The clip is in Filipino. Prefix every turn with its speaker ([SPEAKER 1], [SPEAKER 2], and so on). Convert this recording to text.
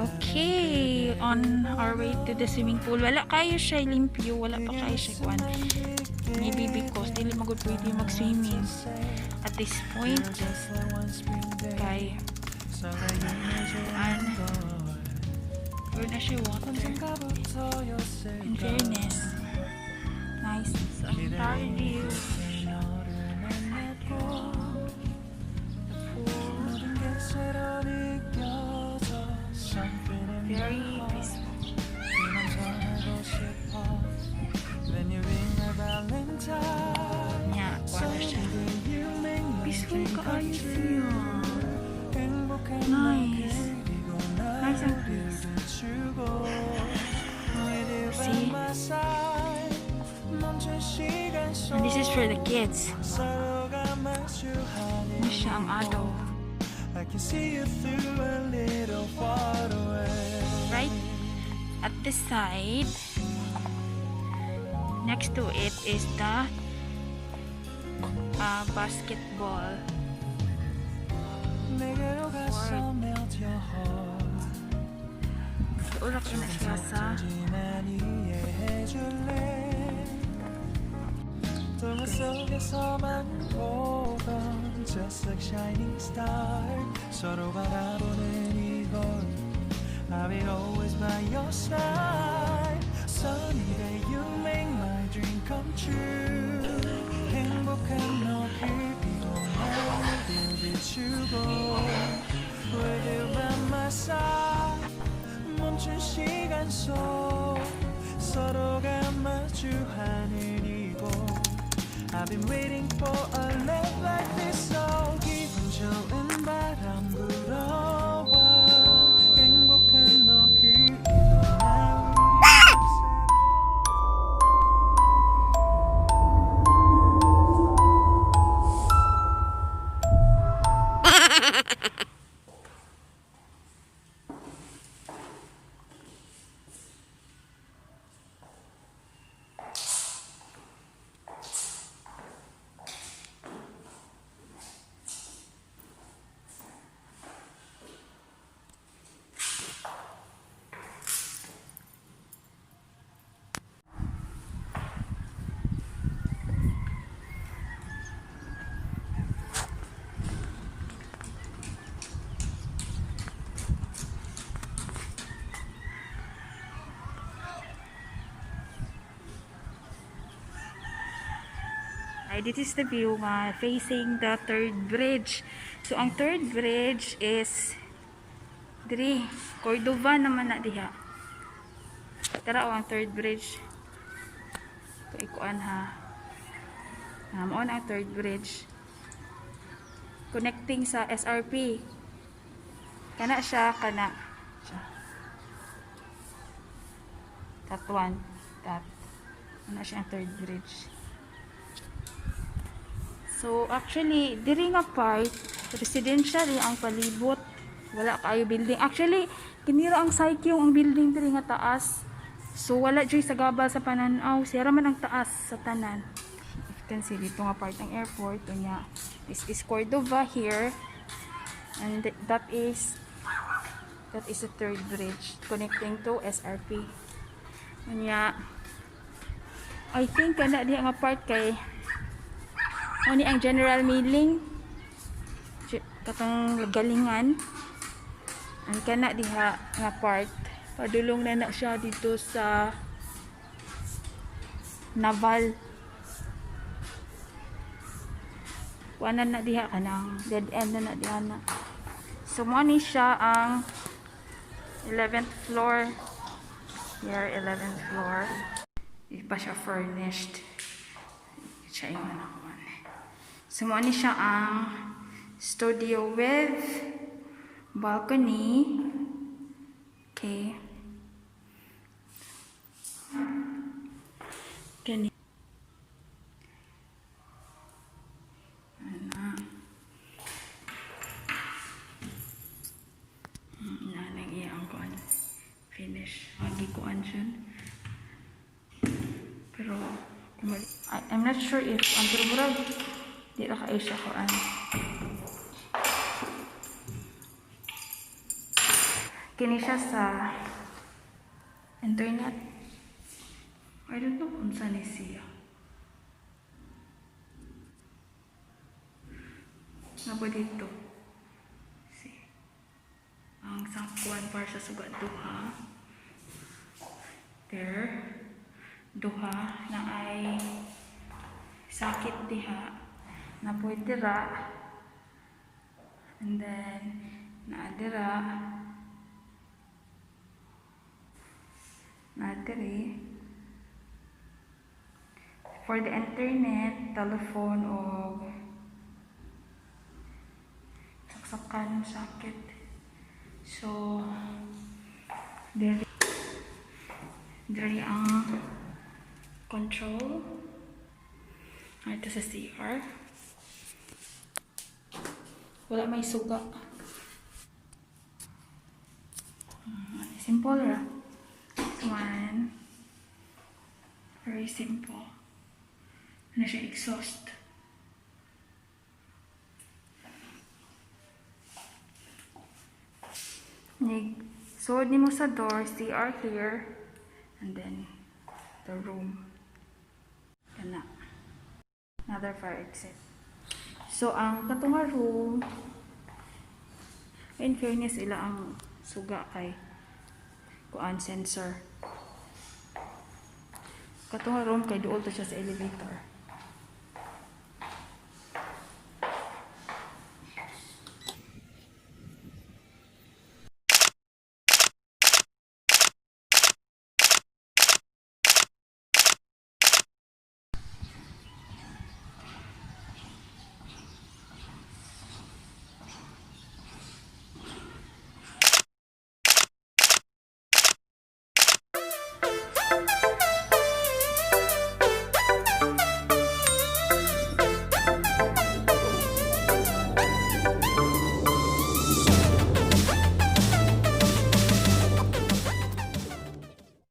[SPEAKER 1] Okay, on our way to the swimming pool. Wala kayo siya limpyo, wala pa kayo siya kuan. Maybe because dili magud pwede mag-swimming at this point. Kay na siya water. In fairness, nice. So, entire view. Very peaceful. Yeah, wala siya. Peaceful kaayo siya. Nice. Nice and peace. See? And this is for the kids. Ano siya ang adult. Right at the side, next to it is the basketball court. Urak na siya sa
[SPEAKER 2] Just like shining star 서로 바라보는 이곳 I'll be always by your side Sunny day you make my dream come true 행복한 너를 피곤한 늘 비추고 With you by my side 멈춘 시간 속 서로가 마주하는 이곳 I've been waiting for a love like this all 기분 좋은 바람 불어와 행복한 너 그리고 나
[SPEAKER 1] this is the view facing the third bridge. So ang third bridge is diri Cordova naman na diha. Tara ang third bridge. Ikuan ha. Mao ang third bridge. Connecting sa SRP. Kana siya kana. That one. That. Ano siya ang third bridge. So actually, diri nga part residential ang palibot. Wala kayo building. Actually, kinira ang SAEKYUNG ang building diri nga taas. So wala joy sa gabal sa pananaw. Sira man ang taas sa tanan. You can see dito nga part ng airport. Unya, this is Cordova here. And that is the third bridge connecting to SRP. Unya, I think kana diha nga part kay ani ang general milling katong galingan ang kana diha nga part padulong na siya dito sa naval kuanan na diha kanang dead end na diha na. So mo ni siya ang 11th floor here, 11th floor. Di pa siya furnished siya yung ano. So, mo ni siya ang studio with balcony. Okay. Gani. Nanang iyang kuan. Finish. Magikuan siya. Pero, I'm not sure if ang turburag di ra kayo siya kuan. Kini siya sa internet. I don't know kung saan siya. Nabo dito. See. Ang sangkuan para sa sugat duha. There. Duha na ay sakit diha. Napoy dira. And then naadira. Naadiri. For the internet, telephone o saksakan sakit. So, diri ang control. Ito sa CR. Wala may suga. Simple ra. This one. Very simple. Ano siya, exhaust. So, di mo sa door, CR here, and then the room. Kana. Another fire exit. So, ang katunga room, in fairness, ila ang suga kay kuan sensor. Katunga room kay duol to siya sa elevator.